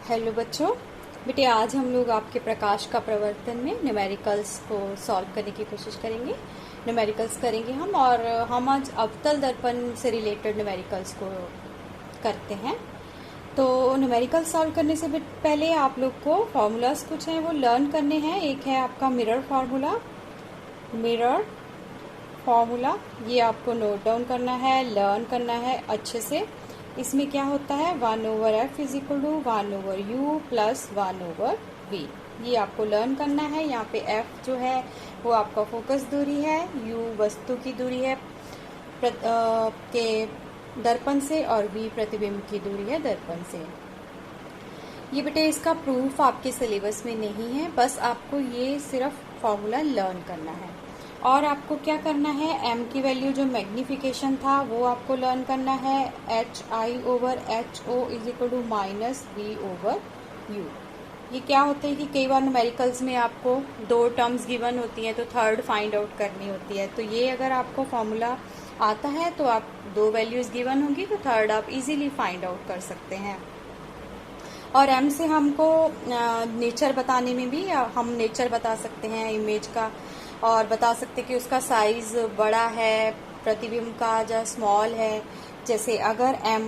Hello बच्चों, बेटे आज हम लोग आपके प्रकाश का प्रवर्तन में न्यूमेरिकल्स को सॉल्व करने की कोशिश करेंगे। न्यूमेरिकल्स करेंगे हम, और हम आज अवतल दर्पण से रिलेटेड न्यूमेरिकल्स को करते हैं। तो न्यूमेरिकल सॉल्व करने से पहले आप लोग को फॉर्मूलाज कुछ हैं वो लर्न करने हैं। एक है आपका मिरर फार्मूला, ये आपको नोट डाउन करना है, लर्न करना है अच्छे से। इसमें क्या होता है 1/f is equal to 1/u plus 1/v। ये आपको लर्न करना है। यहाँ पे f जो है वो आपका फोकस दूरी है, u वस्तु की दूरी है के दर्पण से, और v प्रतिबिंब की दूरी है दर्पण से। ये बेटे इसका प्रूफ आपके सिलेबस में नहीं है, बस आपको ये सिर्फ फॉर्मूला लर्न करना है। और आपको क्या करना है, m की वैल्यू जो मैग्निफिकेशन था वो आपको लर्न करना है, hi/ho is equal to -v/u। ये क्या होता है कि कई बार न्यूमेरिकल्स में आपको दो टर्म्स गिवन होती हैं तो थर्ड फाइंड आउट करनी होती है। तो ये अगर आपको फॉर्मूला आता है तो आप दो वैल्यूज गिवन होंगी तो थर्ड आप इजीली फाइंड आउट कर सकते हैं। और m से हमको नेचर बताने में भी हम नेचर बता सकते हैं इमेज का, और बता सकते हैं कि उसका साइज बड़ा है, प्रतिबिंब का जो स्मॉल है। जैसे अगर m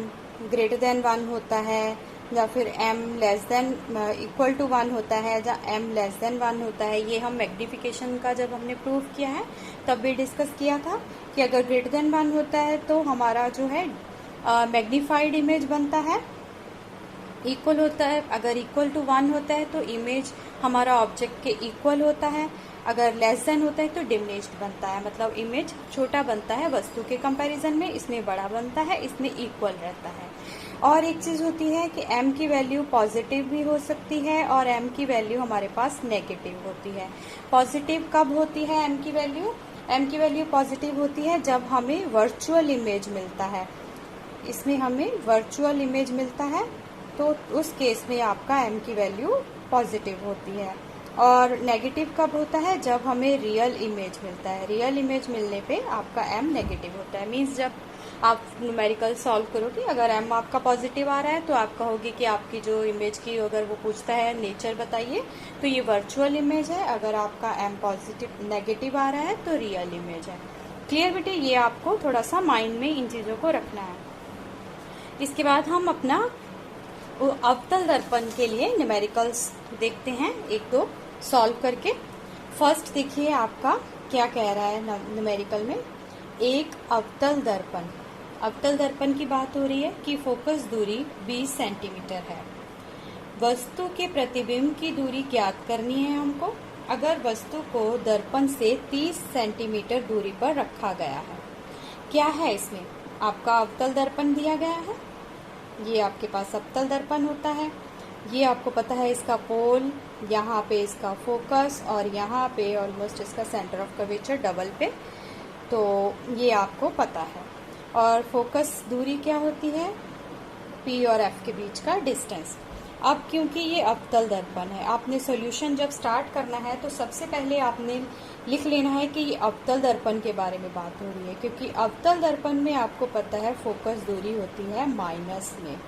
ग्रेटर देन 1 होता है, या फिर m less than equal to 1 होता है, या m लेस देन 1 होता है। ये हम मैग्निफिकेशन का जब हमने प्रूव किया है तब भी डिस्कस किया था कि अगर ग्रेटर देन 1 होता है तो हमारा जो है मैग्नीफाइड इमेज बनता है, इक्वल होता है। अगर इक्वल टू 1 होता है तो इमेज हमारा ऑब्जेक्ट के इक्वल होता है। अगर लेस देन होता है तो डिमिनिश्ड बनता है, मतलब इमेज छोटा बनता है वस्तु के कंपैरिजन में, इसमें बड़ा बनता है, इसमें इक्वल रहता है। और एक चीज होती है कि m की वैल्यू पॉजिटिव भी हो सकती है और m की वैल्यू हमारे पास नेगेटिव होती है। पॉजिटिव कब होती है m की वैल्यू? m की वैल्यू पॉजिटिव होती है जब हमें वर्चुअल इमेज मिलता है। इसमें हमें वर्चुअल इमेज मिलता है तो उस केस में आपका m की वैल्यू पॉजिटिव होती है। और नेगेटिव कब होता है? जब हमें रियल इमेज मिलता है। रियल इमेज मिलने पे आपका m नेगेटिव होता है। मीन्स जब आप न्यूमेरिकल सॉल्व करोगे, अगर m आपका पॉजिटिव आ रहा है तो आप कहोगे कि आपकी जो इमेज की अगर वो पूछता है नेचर बताइए तो ये वर्चुअल इमेज है। अगर आपका m पॉजिटिव नेगेटिव आ रहा है तो रियल इमेज है। क्लियर बेटे? ये आपको थोड़ा सा माइंड में इन चीज़ों को रखना है। इसके बाद हम अपना अवतल दर्पण के लिए न्यूमेरिकल्स देखते हैं, एक दो सॉल्व करके। फर्स्ट देखिए आपका क्या कह रहा है न्यूमेरिकल में। एक अवतल दर्पण की बात हो रही है कि फोकस दूरी 20 सेंटीमीटर है। वस्तु के प्रतिबिंब की दूरी ज्ञात करनी है हमको। अगर वस्तु को दर्पण से 30 सेंटीमीटर दूरी पर रखा गया है। क्या है इसमें? आपका अवतल दर्पण दिया गया है, ये आपके पास अवतल दर्पण होता है। ये आपको पता है इसका पोल, यहाँ पे इसका फोकस, और यहाँ पे ऑलमोस्ट इसका सेंटर ऑफ कर्वेचर डबल पे, तो ये आपको पता है। और फोकस दूरी क्या होती है? P और F के बीच का डिस्टेंस। अब क्योंकि ये अवतल दर्पण है, आपने सॉल्यूशन जब स्टार्ट करना है तो सबसे पहले आपने लिख लेना है कि ये अवतल दर्पण के बारे में बात हो रही है, क्योंकि अवतल दर्पण में आपको पता है फोकस दूरी होती है माइनस में,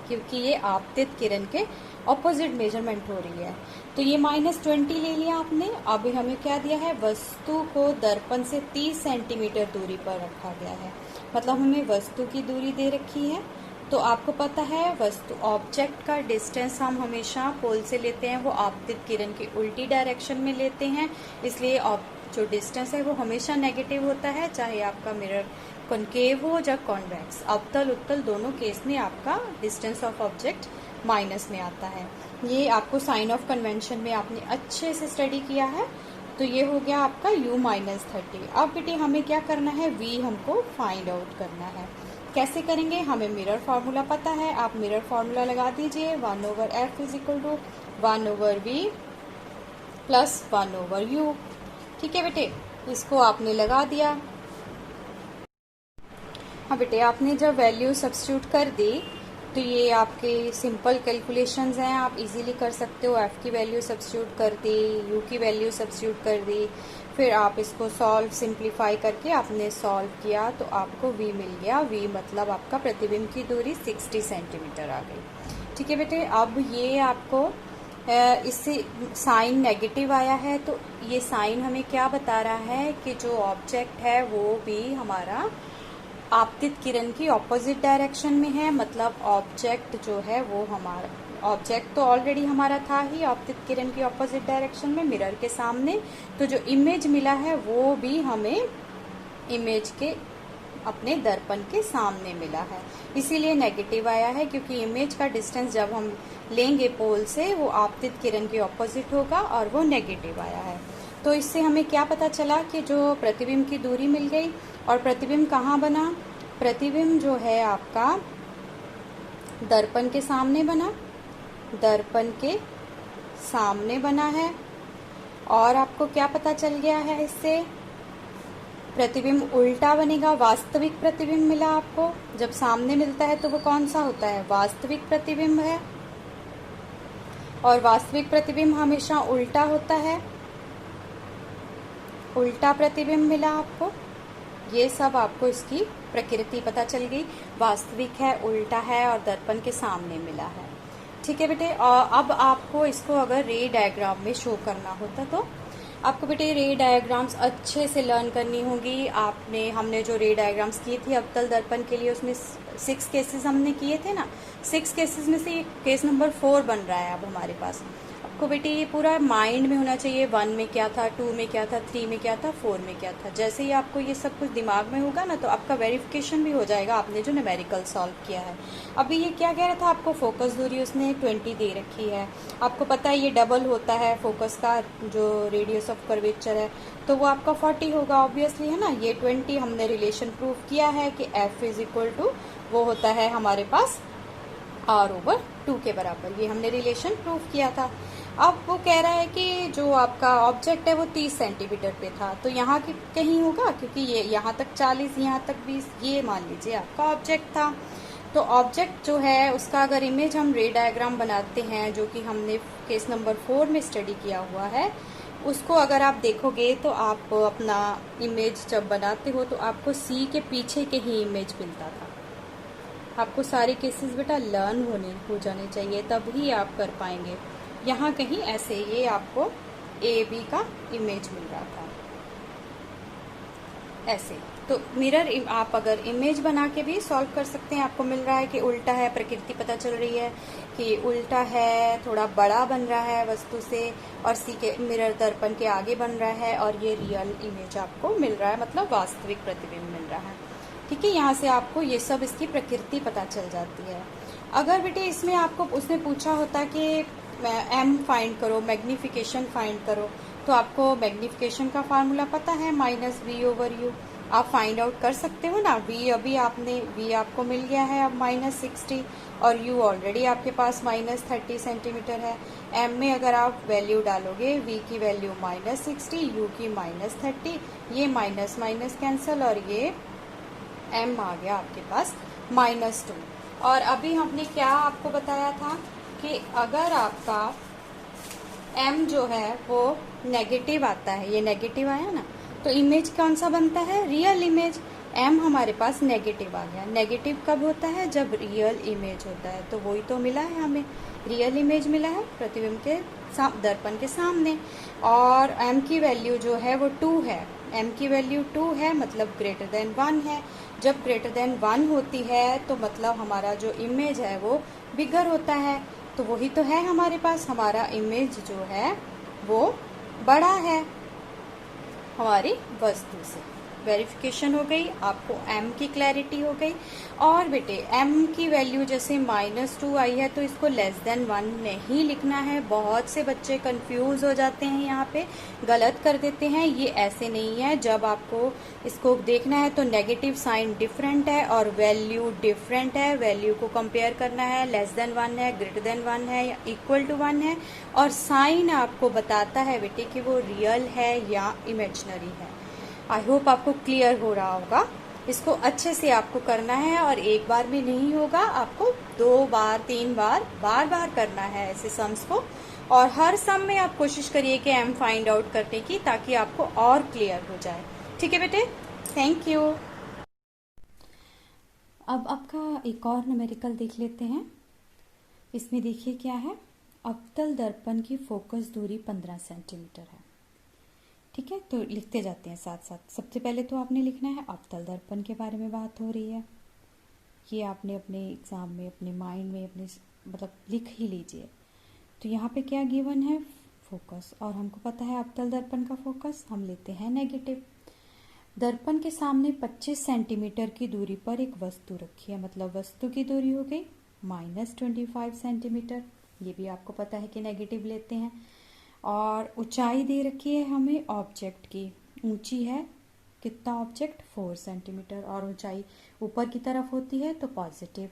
क्योंकि ये आपतित किरण के ऑपोजिट मेजरमेंट हो रही है। तो ये -20 ले लिया आपने। अब हमें क्या दिया है? वस्तु को दर्पण से 30 सेंटीमीटर दूरी पर रखा गया है, मतलब हमें वस्तु की दूरी दे रखी है। तो आपको पता है वस्तु ऑब्जेक्ट का डिस्टेंस हम हमेशा पोल से लेते हैं, वो आपतित किरण की उल्टी डायरेक्शन में लेते हैं, इसलिए जो डिस्टेंस है वो हमेशा नेगेटिव होता है, चाहे आपका मिरर कॉनकेव हो या कॉन्वेक्स। अवतल उत्तल दोनों केस में आपका डिस्टेंस ऑफ ऑब्जेक्ट माइनस में आता है। ये आपको साइन ऑफ कन्वेंशन में आपने अच्छे से स्टडी किया है। तो ये हो गया आपका u-30। अब बेटे हमें क्या करना है? v हमको फाइंड आउट करना है। कैसे करेंगे? हमें मिरर फार्मूला पता है, आप मिरर फार्मूला लगा दीजिए। 1/f is equal to 1/v plus 1/u। ठीक है बेटे, इसको आपने लगा दिया। हाँ बेटे, आपने जब वैल्यू सब्स्टिट्यूट कर दी तो ये आपके सिंपल कैलकुलेशंस हैं, आप इजीली कर सकते हो। f की वैल्यू सब्स्टिट्यूट कर दी, u की वैल्यू सब्स्टिट्यूट कर दी, फिर आप इसको सॉल्व सिंप्लीफाई करके आपने सॉल्व किया तो आपको v मिल गया। v मतलब आपका प्रतिबिंब की दूरी 60 सेंटीमीटर आ गई। ठीक है बेटे, अब ये आपको इससे साइन नेगेटिव आया है, तो ये साइन हमें क्या बता रहा है कि जो ऑब्जेक्ट है वो भी हमारा आपतित किरण की ऑपोजिट डायरेक्शन में है। मतलब ऑब्जेक्ट जो है वो हमारा, ऑब्जेक्ट तो ऑलरेडी हमारा था ही आपतित किरण की ऑपोजिट डायरेक्शन में मिरर के सामने, तो जो इमेज मिला है वो भी हमें इमेज के अपने दर्पण के सामने मिला है, इसीलिए नेगेटिव आया है, क्योंकि इमेज का डिस्टेंस जब हम लेंगे पोल से वो आपतित किरण के ऑपोजिट होगा और वो नेगेटिव आया है। तो इससे हमें क्या पता चला कि जो प्रतिबिंब की दूरी मिल गई, और प्रतिबिंब कहाँ बना, प्रतिबिंब जो है आपका दर्पण के सामने बना, दर्पण के सामने बना है। और आपको क्या पता चल गया है इससे, प्रतिबिंब उल्टा बनेगा, वास्तविक प्रतिबिंब मिला आपको। जब सामने मिलता है तो वो कौन सा होता है, वास्तविक प्रतिबिंब है, और वास्तविक प्रतिबिंब हमेशा उल्टा होता है, उल्टा प्रतिबिंब मिला आपको। ये सब आपको इसकी प्रकृति पता चल गई, वास्तविक है, उल्टा है और दर्पण के सामने मिला है। ठीक है बेटे, अब आपको इसको अगर रे डायग्राम में शो करना होता तो आपको बेटे रे डायग्राम्स अच्छे से लर्न करनी होगी। हमने जो रे डायग्राम्स किए थे अवतल दर्पण के लिए, उसमें 6 केसेस हमने किए थे ना, 6 केसेस में से केस नंबर 4 बन रहा है अब हमारे पास। आपको बेटे ये पूरा माइंड में होना चाहिए, 1 में क्या था, 2 में क्या था, 3 में क्या था, 4 में क्या था। जैसे ही आपको ये सब कुछ दिमाग में होगा ना, तो आपका वेरिफिकेशन भी हो जाएगा आपने जो न्यूमेरिकल सॉल्व किया है। अभी ये क्या कह रहा था, आपको फोकस दूरी उसने 20 दे रखी है। आपको पता है ये डबल होता है फोकस का, जो रेडियस ऑफ कर्वेचर है, तो वो आपका 40 होगा ऑब्वियसली, है ना। ये 20 हमने रिलेशन प्रूव किया है कि F इज इक्वल टू वो होता है हमारे पास R/2 के बराबर। ये हमने रिलेशन प्रूव किया था। अब वो कह रहा है कि जो आपका ऑब्जेक्ट है वो 30 सेंटीमीटर पे था, तो यहाँ की कहीं होगा, क्योंकि ये यहाँ तक 40, यहाँ तक 20, ये मान लीजिए आपका ऑब्जेक्ट था। तो ऑब्जेक्ट जो है उसका अगर इमेज हम रे डायग्राम बनाते हैं, जो कि हमने केस नंबर 4 में स्टडी किया हुआ है, उसको अगर आप देखोगे तो आप अपना इमेज जब बनाते हो तो आपको सी के पीछे के ही इमेज मिलता था। आपको सारे केसेस बेटा लर्न हो जाने चाहिए, तभी आप कर पाएंगे। यहाँ कहीं ऐसे ये आपको ए बी का इमेज मिल रहा था ऐसे। तो मिरर आप अगर इमेज बना के भी सॉल्व कर सकते हैं। आपको मिल रहा है कि उल्टा है, प्रकृति पता चल रही है कि उल्टा है, थोड़ा बड़ा बन रहा है वस्तु से, और सी के मिरर दर्पण के आगे बन रहा है, और ये रियल इमेज आपको मिल रहा है, मतलब वास्तविक प्रतिबिंब मिल रहा है। ठीक है, यहाँ से आपको ये सब इसकी प्रकृति पता चल जाती है। अगर बेटे इसमें आपको उसने पूछा होता कि एम फाइंड करो, मैग्निफिकेशन फाइंड करो, तो आपको मैग्निफिकेशन का फार्मूला पता है, -v/u। आप फाइंड आउट कर सकते हो ना। v अभी v आपको मिल गया है अब -60, और u ऑलरेडी आपके पास -30 सेंटीमीटर है। m में अगर आप वैल्यू डालोगे, v की वैल्यू -60, u की -30, ये माइनस माइनस कैंसल, और ये m आ गया आपके पास -2। और अभी हमने क्या आपको बताया था कि अगर आपका m जो है वो नेगेटिव आता है, ये नेगेटिव आया ना, तो इमेज कौन सा बनता है, रियल इमेज। m हमारे पास नेगेटिव आ गया। नेगेटिव कब होता है, जब रियल इमेज होता है। तो वही तो मिला है हमें, रियल इमेज मिला है प्रतिबिंब के दर्पण के सामने। और m की वैल्यू जो है वो 2 है, m की वैल्यू 2 है, मतलब ग्रेटर देन 1 है। जब ग्रेटर देन 1 होती है तो मतलब हमारा जो इमेज है वो बिगर होता है। तो वही तो है हमारे पास, हमारा इमेज जो है वो बड़ा है हमारी वस्तु से। वेरिफिकेशन हो गई, आपको m की क्लैरिटी हो गई। और बेटे m की वैल्यू जैसे -2 आई है, तो इसको <1 नहीं लिखना है। बहुत से बच्चे कंफ्यूज हो जाते हैं, यहाँ पे गलत कर देते हैं। ये ऐसे नहीं है। जब आपको इसको देखना है तो नेगेटिव साइन डिफरेंट है और वैल्यू डिफरेंट है। वैल्यू को कंपेयर करना है, <1 है, >1 है या =1 है, और साइन आपको बताता है बेटे कि वो रियल है या इमेजिनरी है। आई होप आपको क्लियर हो रहा होगा। इसको अच्छे से आपको करना है, और एक बार भी नहीं होगा, आपको 2 बार 3 बार बार बार करना है ऐसे सम्स को। और हर सम में आप कोशिश करिए कि m फाइंड आउट करने की, ताकि आपको और क्लियर हो जाए। ठीक है बेटे, थैंक यू। अब आपका एक और न्यूमेरिकल देख लेते हैं। इसमें देखिए क्या है, अवतल दर्पण की फोकस दूरी 15 सेंटीमीटर है। ठीक है, तो लिखते जाते हैं साथ साथ। सबसे पहले तो आपने लिखना है अवतल दर्पण के बारे में बात हो रही है, ये आपने अपने एग्जाम में अपने माइंड में अपने मतलब लिख ही लीजिए। तो यहाँ पे क्या गिवन है, फोकस, और हमको पता है अवतल दर्पण का फोकस हम लेते हैं नेगेटिव। दर्पण के सामने 25 सेंटीमीटर की दूरी पर एक वस्तु रखी है, मतलब वस्तु की दूरी हो गई -25 सेंटीमीटर। ये भी आपको पता है कि नेगेटिव लेते हैं। और ऊंचाई दे रखी है हमें ऑब्जेक्ट की, ऊंची है कितना ऑब्जेक्ट 4 सेंटीमीटर, और ऊंचाई ऊपर की तरफ होती है तो पॉजिटिव।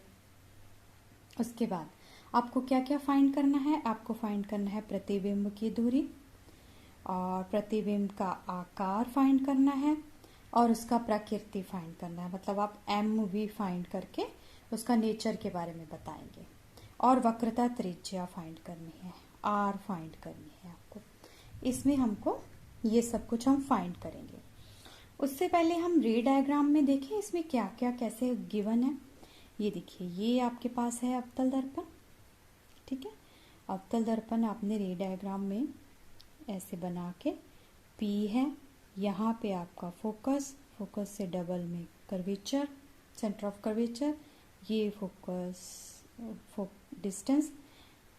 उसके बाद आपको क्या क्या फाइंड करना है, आपको फाइंड करना है प्रतिबिंब की दूरी, और प्रतिबिंब का आकार फाइंड करना है, और उसका प्रकृति फाइंड करना है, मतलब आप MV फाइंड करके उसका नेचर के बारे में बताएंगे। और वक्रता त्रिज्या फाइंड करनी है, R फाइंड करनी है आपको। इसमें हमको ये सब कुछ हम फाइंड करेंगे। उससे पहले हम रे डायग्राम में देखें इसमें क्या क्या कैसे गिवन है। ये देखिए, ये आपके पास है अवतल दर्पण। ठीक है, अवतल दर्पण आपने रे डायग्राम में ऐसे बना के, P है, यहाँ पे आपका फोकस, फोकस से डबल में कर्वेचर, सेंटर ऑफ कर्वेचर, ये फोकस डिस्टेंस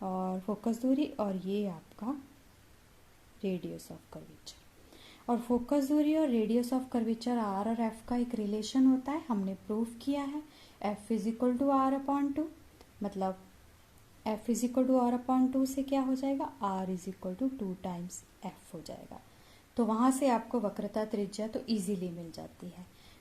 और फोकस दूरी, और ये आपका रेडियस ऑफ कर्वेचर। और फोकस दूरी और रेडियस ऑफ कर्वेचर R और F का एक रिलेशन होता है, हमने प्रूफ किया है। F = R/2, मतलब F = R/2 से क्या हो जाएगा, R = 2 टाइम्स F हो जाएगा। तो वहाँ से आपको वक्रता त्रिज्या तो इजीली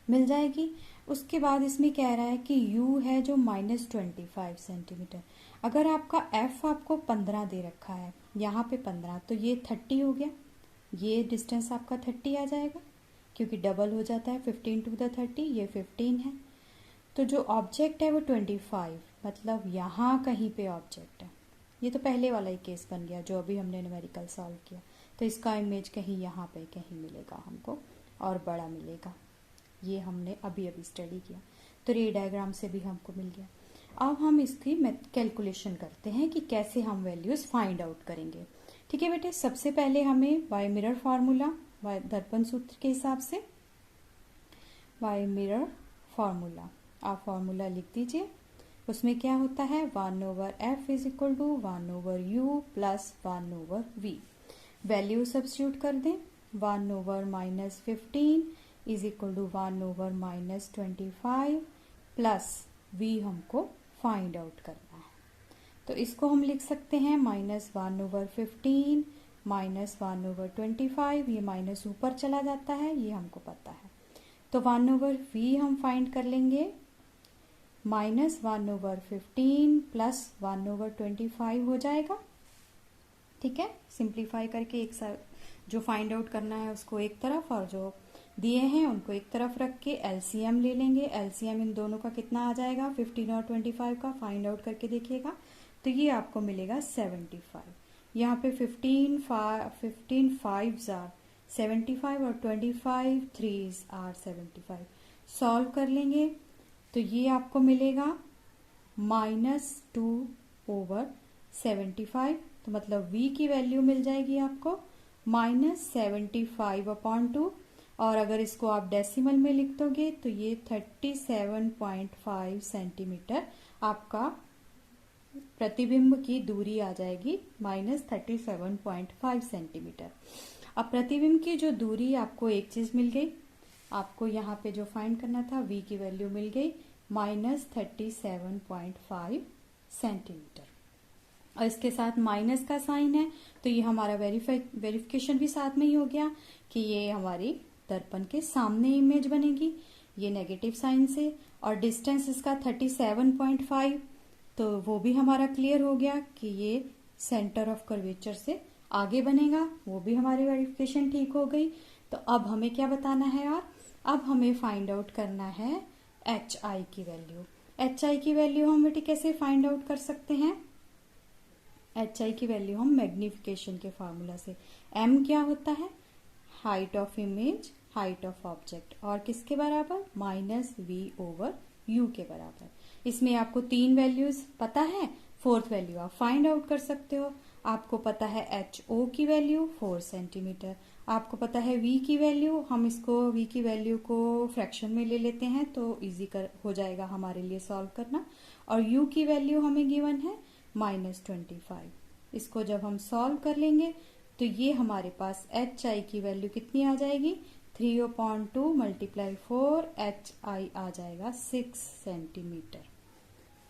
मिल जाएगी। उसके बाद इसमें कह रहा है कि U है जो -25 सेंटीमीटर। अगर आपका F आपको 15 दे रखा है, यहाँ पे 15, तो ये 30 हो गया, ये डिस्टेंस आपका 30 आ जाएगा, क्योंकि डबल हो जाता है 15 to the 30, ये 15 है। तो जो ऑब्जेक्ट है वो 25, मतलब यहाँ कहीं पे ऑब्जेक्ट है। ये तो पहले वाला ही केस बन गया जो अभी हमने न्यूमेरिकल सॉल्व किया। तो इसका इमेज कहीं यहाँ पे कहीं मिलेगा हमको, और बड़ा मिलेगा। ये हमने अभी स्टडी किया, तो रे डायग्राम से भी हमको मिल गया। अब हम इसकी कैलकुलेशन करते हैं कि कैसे हम वैल्यूज फाइंड आउट करेंगे। ठीक है बेटे, सबसे पहले हमें बाय मिरर फार्मूला, दर्पण सूत्र के हिसाब से बाय मिरर फार्मूला, आप फार्मूला लिख दीजिए। उसमें क्या होता है, 1/f = 1/u + 1/v। Value substitute कर दें, 1/-15 = 1/-25 प्लस v हमको फाइंड आउट करना है। तो इसको हम लिख सकते हैं -1/15 -1/25, ये माइनस ऊपर चला जाता है, ये हमको पता है। तो 1/v हम फाइंड कर लेंगे, -1/15 प्लस 1/25 हो जाएगा। ठीक है, सिंप्लीफाई करके एक साथ जो फाइंड आउट करना है उसको एक तरफ, और जो दिए हैं उनको एक तरफ रख के एलसीएम ले लेंगे। एलसीएम इन दोनों का कितना आ जाएगा, 15 और 25 का फाइंड आउट करके देखिएगा, तो ये आपको मिलेगा 75। यहाँ पे 15 5s are 75 और 25 3s are 75। सॉल्व कर लेंगे तो ये आपको मिलेगा -2/75, तो मतलब v की वैल्यू मिल जाएगी आपको -75/2, और अगर इसको आप डेसिमल में लिख दोगे तो ये 37.5 सेंटीमीटर आपका प्रतिबिंब की दूरी आ जाएगी, -37.5 सेंटीमीटर। अब प्रतिबिंब की जो दूरी आपको एक चीज मिल गई, आपको यहाँ पे जो फाइंड करना था v की वैल्यू मिल गई -37.5 सेंटीमीटर, और इसके साथ माइनस का साइन है, तो ये हमारा वेरिफिकेशन भी साथ में ही हो गया कि ये हमारी दर्पण के सामने इमेज बनेगी, ये नेगेटिव साइन से, और डिस्टेंस इसका 37.5, तो वो भी हमारा क्लियर हो गया कि ये सेंटर ऑफ कर्वेचर से आगे बनेगा, वो भी हमारी वेरिफिकेशन ठीक हो गई। तो अब हमें क्या बताना है यार, अब हमें फाइंड आउट करना है HI की वैल्यू। HI की वैल्यू हम बेटे कैसे फाइंड आउट कर सकते हैं, HI की वैल्यू हम मैग्निफिकेशन के फार्मूला से, M क्या होता है, height of image, height of object, और किसके बराबर, -v/u के बराबर। इसमें आपको 3 वैल्यूज पता है, फोर्थ वैल्यू आप फाइंड आउट कर सकते हो। आपको पता है HO की वैल्यू 4 सेंटीमीटर, आपको पता है V की वैल्यू, हम इसको V की वैल्यू को फ्रैक्शन में ले लेते हैं तो इजी हो जाएगा हमारे लिए सॉल्व करना। और U की वैल्यू हमें गिवन है -25। इसको जब हम सॉल्व कर लेंगे तो ये हमारे पास HI की वैल्यू कितनी आ जाएगी, 3/2 × 4 HI आ जाएगा 6 सेंटीमीटर।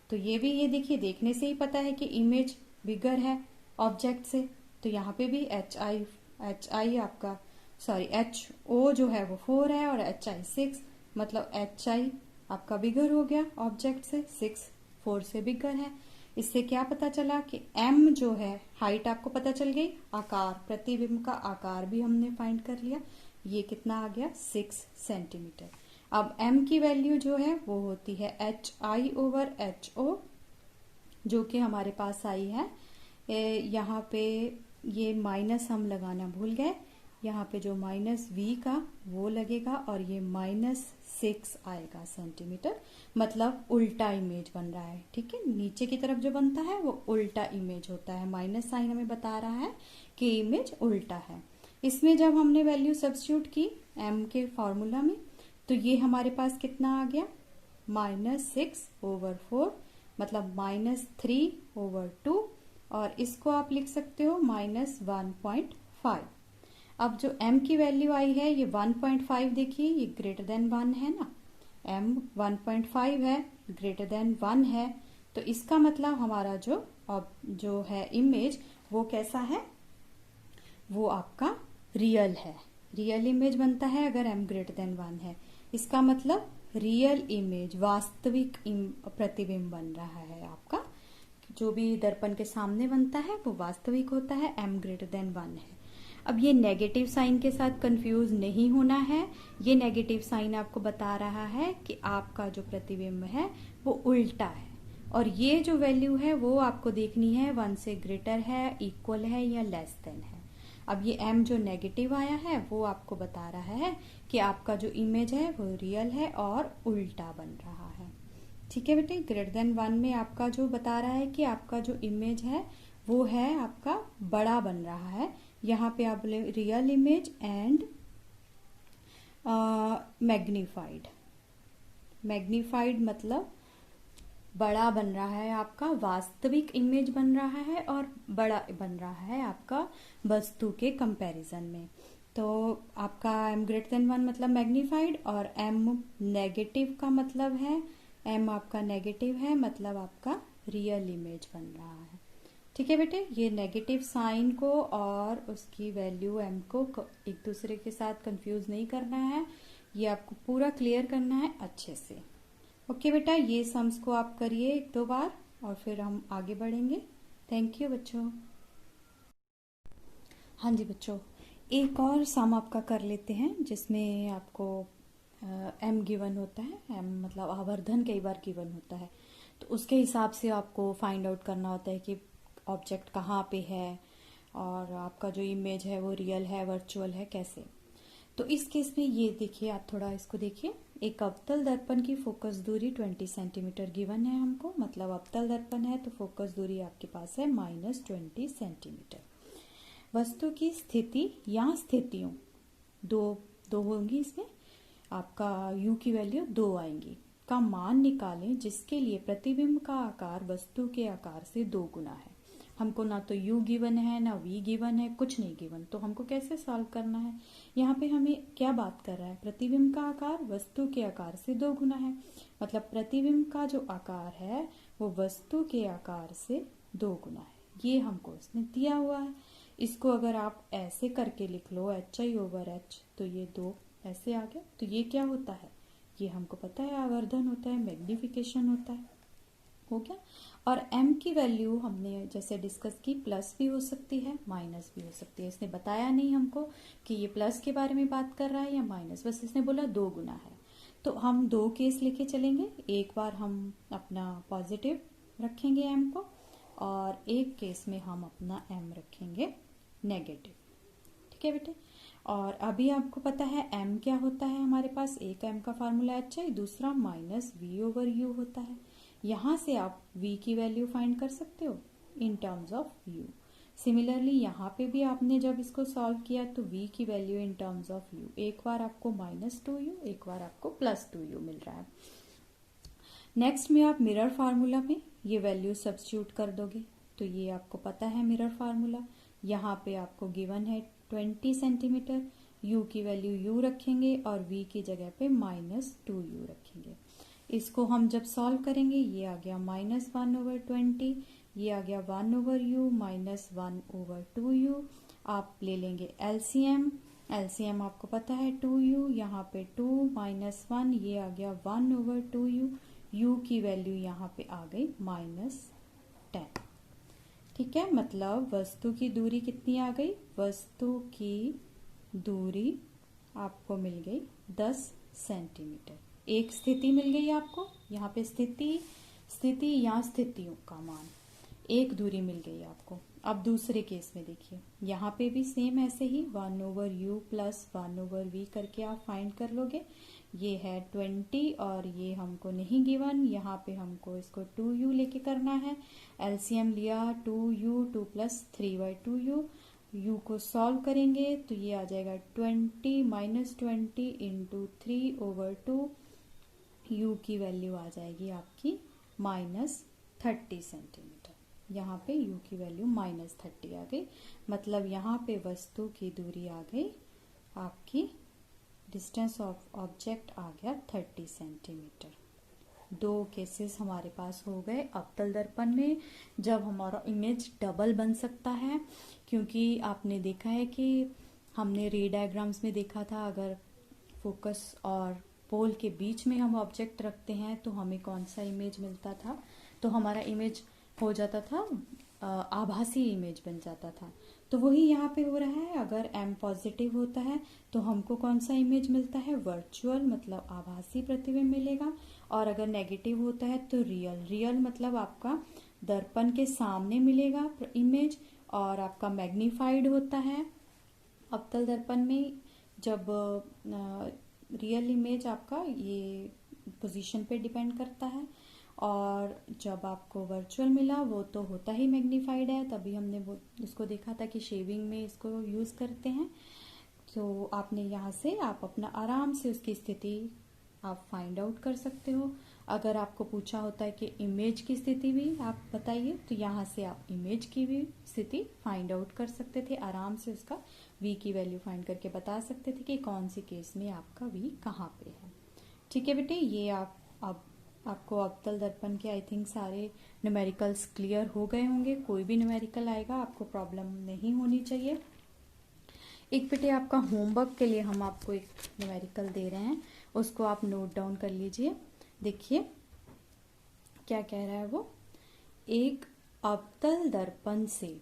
तो ये भी, ये देखिए, देखने से ही पता है कि इमेज बिगर है ऑब्जेक्ट से। तो यहाँ पे भी HI आपका HO जो है वो 4 है और HI 6, मतलब HI आपका बिगर हो गया ऑब्जेक्ट से, 6 4 से बिगर है। इससे क्या पता चला कि M जो है, हाइट आपको पता चल गई, आकार, प्रतिबिंब का आकार भी हमने फाइंड कर लिया, ये कितना आ गया 6 सेंटीमीटर। अब M की वैल्यू जो है वो होती है HI/HO, जो कि हमारे पास आई है, यहाँ पे ये माइनस हम लगाना भूल गए, यहाँ पे जो -V का वो लगेगा और ये -6 आएगा सेंटीमीटर, मतलब उल्टा इमेज बन रहा है। ठीक है, नीचे की तरफ जो बनता है वो उल्टा इमेज होता है, माइनस साइन हमें बता रहा है कि इमेज उल्टा है। इसमें जब हमने वैल्यू सब्स्टिट्यूट की M के फॉर्मूला में, तो ये हमारे पास कितना आ गया, -6/4, मतलब -3/2, और इसको आप लिख सकते हो -1.5। अब जो M की वैल्यू आई है ये 1.5, देखिए ये ग्रेटर देन 1 है ना, M 1.5 है, ग्रेटर देन 1 है, तो इसका मतलब हमारा जो है इमेज वो कैसा है, वो आपका रियल है। रियल इमेज बनता है अगर M ग्रेटर देन 1 है, इसका मतलब रियल इमेज, वास्तविक प्रतिबिंब बन रहा है आपका। जो भी दर्पण के सामने बनता है वो वास्तविक होता है, M ग्रेटर देन 1 है। अब ये नेगेटिव साइन के साथ कंफ्यूज नहीं होना है, ये नेगेटिव साइन आपको बता रहा है कि आपका जो प्रतिबिंब है वो उल्टा है, और ये जो वैल्यू है वो आपको देखनी है 1 से ग्रेटर है, इक्वल है या लेस देन है। अब ये M जो नेगेटिव आया है वो आपको बता रहा है कि आपका जो इमेज है वो रियल है और उल्टा बन रहा है। ठीक है बेटे, ग्रेटर देन 1 में आपका जो बता रहा है कि आपका जो इमेज है वो है आपका बड़ा बन रहा है। यहाँ पे आप बोले real image and magnified. Magnified मतलब बड़ा बन रहा है, आपका वास्तविक इमेज बन रहा है और बड़ा बन रहा है आपका वस्तु के कंपैरिजन में। तो आपका M ग्रेटर देन 1 मतलब मैग्नीफाइड, और M नेगेटिव का मतलब है, M आपका नेगेटिव है मतलब आपका रियल इमेज बन रहा है। ठीक है बेटे, ये नेगेटिव साइन को और उसकी वैल्यू M को एक दूसरे के साथ कंफ्यूज नहीं करना है, ये आपको पूरा क्लियर करना है अच्छे से। ओके बेटा, ये सम्स को आप करिए 1-2 बार और फिर हम आगे बढ़ेंगे। थैंक यू बच्चों। हाँ जी बच्चों, एक और सम आपका कर लेते हैं जिसमें आपको M गिवन होता है, M मतलब आवर्धन कई बार गिवन होता है, तो उसके हिसाब से आपको फाइंड आउट करना होता है कि ऑब्जेक्ट कहाँ पे है और आपका जो इमेज है वो रियल है, वर्चुअल है, कैसे। तो इस केस में ये देखिए, आप थोड़ा इसको देखिए, एक अवतल दर्पण की फोकस दूरी 20 सेंटीमीटर गिवन है हमको, मतलब अवतल दर्पण है तो फोकस दूरी आपके पास है -20 सेंटीमीटर। वस्तु की स्थिति या स्थितियों दो होंगी, इसमें आपका U की वैल्यू 2 आएंगी, का मान निकालें जिसके लिए प्रतिबिंब का आकार वस्तु के आकार से 2 गुना है। हमको ना तो U गिवन है ना V गिवन है, कुछ नहीं गिवन, तो हमको कैसे सॉल्व करना है। यहाँ पे हमें क्या बात कर रहा है, प्रतिबिंब का आकार वस्तु के आकार से 2 गुना है, मतलब प्रतिबिंब का जो आकार है वो वस्तु के आकार से 2 गुना है, ये हमको इसने दिया हुआ है। इसको अगर आप ऐसे करके लिख लो HI/H, तो ये 2 ऐसे आ गया, तो ये क्या होता है, ये हमको पता है आवर्धन होता है, मैग्निफिकेशन होता है, हो गया। और M की वैल्यू हमने जैसे डिस्कस की, प्लस भी हो सकती है माइनस भी हो सकती है। इसने बताया नहीं हमको कि ये प्लस के बारे में बात कर रहा है या माइनस, बस इसने बोला 2 गुना है। तो हम 2 केस लेके चलेंगे, एक बार हम अपना पॉजिटिव रखेंगे M को और एक केस में हम अपना M रखेंगे नेगेटिव। ठीक है बेटे, और अभी आपको पता है M क्या होता है, हमारे पास एक M का फार्मूला HI, दूसरा -V/U होता है। यहाँ से आप v की वैल्यू फाइंड कर सकते हो in terms of u। Similarly यहाँ पे भी आपने जब इसको सॉल्व किया तो v की value in terms of u, एक बार आपको -2u, एक बार आपको +2u मिल रहा है। नेक्स्ट में आप मिरर फार्मूला में ये वैल्यू सब्स्टिट्यूट कर दोगे तो ये आपको पता है मिरर फार्मूला। यहाँ पे आपको गिवन है 20 सेंटीमीटर, u की वैल्यू u रखेंगे और v की जगह पे -2u रखेंगे। इसको हम जब सॉल्व करेंगे ये आ गया -1/20, ये आ गया 1/u -1/2u। आप ले लेंगे एलसीएम, एलसीएम आपको पता है 2u, यहाँ पे 2 -1, ये आ गया 1/2u, u की वैल्यू यहाँ पे आ गई -10। ठीक है, मतलब वस्तु की दूरी कितनी आ गई? वस्तु की दूरी आपको मिल गई 10 सेंटीमीटर। एक स्थिति मिल गई आपको, यहाँ पे स्थिति या स्थितियों का मान, एक दूरी मिल गई आपको। अब दूसरे केस में देखिए, यहाँ पे भी सेम ऐसे ही 1/u + 1/v करके आप फाइंड कर लोगे। ये है 20 और ये हमको नहीं गिवन, यहाँ पे हमको इसको 2u लेके करना है। एलसीएम लिया 2u, 2 + 3/2u, u को सॉल्व करेंगे तो ये आ जाएगा 20 -20 × 3/2, u की वैल्यू आ जाएगी आपकी -30 सेंटीमीटर। यहाँ पे u की वैल्यू -30 आ गई, मतलब यहाँ पे वस्तु की दूरी आ गई आपकी, डिस्टेंस ऑफ ऑब्जेक्ट आ गया 30 सेंटीमीटर। दो केसेस हमारे पास हो गए। अवतल दर्पण में जब हमारा इमेज डबल बन सकता है, क्योंकि आपने देखा है कि हमने रे डायग्राम्स में देखा था, अगर फोकस और पोल के बीच में हम ऑब्जेक्ट रखते हैं तो हमें कौन सा इमेज मिलता था, तो हमारा इमेज हो जाता था आभासी इमेज बन जाता था। तो वही यहाँ पे हो रहा है, अगर m पॉजिटिव होता है तो हमको कौन सा इमेज मिलता है? वर्चुअल, मतलब आभासी प्रतिबिंब मिलेगा। और अगर नेगेटिव होता है तो रियल मतलब आपका दर्पण के सामने मिलेगा इमेज, और आपका मैग्नीफाइड होता है अवतल दर्पण में। जब रियल इमेज आपका ये पोजीशन पे डिपेंड करता है, और जब आपको वर्चुअल मिला वो तो होता ही मैग्नीफाइड है, तभी हमने वो इसको देखा था कि शेविंग में इसको यूज़ करते हैं। तो आपने यहाँ से आप अपना आराम से उसकी स्थिति आप फाइंड आउट कर सकते हो। अगर आपको पूछा होता है कि इमेज की स्थिति भी आप बताइए, तो यहाँ से आप इमेज की भी स्थिति फाइंड आउट कर सकते थे, आराम से उसका v की वैल्यू फाइंड करके बता सकते थे कि कौन सी केस में आपका v कहाँ पे है। ठीक है बेटे, ये अब आपको अवतल दर्पण के आई थिंक सारे न्यूमेरिकल्स क्लियर हो गए होंगे। कोई भी न्यूमेरिकल आएगा आपको प्रॉब्लम नहीं होनी चाहिए। एक बेटे आपका होमवर्क के लिए हम आपको एक न्यूमेरिकल दे रहे हैं, उसको आप नोट डाउन कर लीजिए। देखिए क्या कह रहा है वो, एक अवतल दर्पण से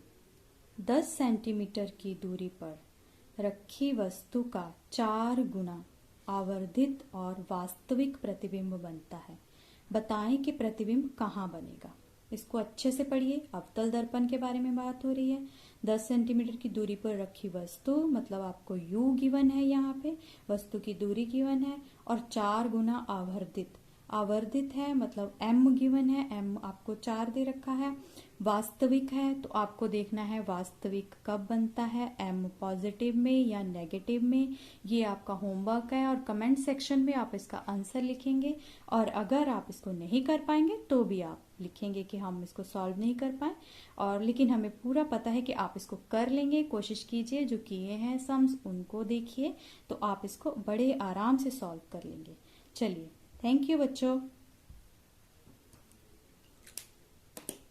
10 सेंटीमीटर की दूरी पर रखी वस्तु का 4 गुना आवर्धित और वास्तविक प्रतिबिंब बनता है। बताएं कि प्रतिबिंब कहाँ बनेगा। इसको अच्छे से पढ़िए, अवतल दर्पण के बारे में बात हो रही है। 10 सेंटीमीटर की दूरी पर रखी वस्तु, मतलब आपको u गिवन है, यहाँ पे वस्तु की दूरी गिवन है, और 4 गुना आवर्धित है, मतलब m गिवन है, m आपको 4 दे रखा है। वास्तविक है तो आपको देखना है वास्तविक कब बनता है, m पॉजिटिव में या नेगेटिव में। ये आपका होमवर्क है, और कमेंट सेक्शन में आप इसका आंसर लिखेंगे, और अगर आप इसको नहीं कर पाएंगे तो भी आप लिखेंगे कि हम इसको सॉल्व नहीं कर पाए, और लेकिन हमें पूरा पता है कि आप इसको कर लेंगे। कोशिश कीजिए, जो किए हैं सम्स उनको देखिए, तो आप इसको बड़े आराम से सॉल्व कर लेंगे। चलिए, थैंक यू बच्चों।